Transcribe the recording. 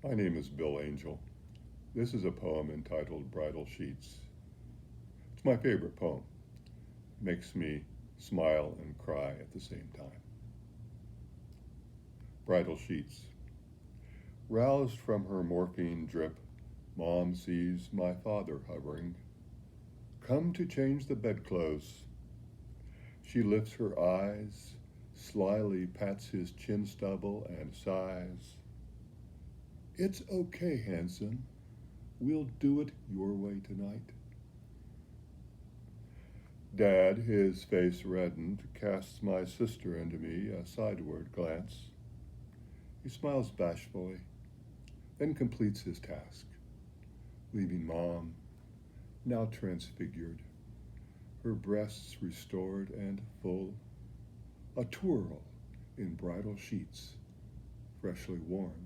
My name is Bill Angel. This is a poem entitled Bridal Sheets. It's my favorite poem. It makes me smile and cry at the same time. Bridal Sheets. Roused from her morphine drip, Mom sees my father hovering. Come to change the bedclothes. She lifts her eyes, slyly pats his chin-stubble and sighs. It's okay, Hanson. We'll do it your way tonight. Dad, his face reddened, casts my sister and me a sideward glance. He smiles bashfully, then completes his task, leaving Mom, now transfigured, her breasts restored and full, a-twirl in bridal sheets, freshly worn.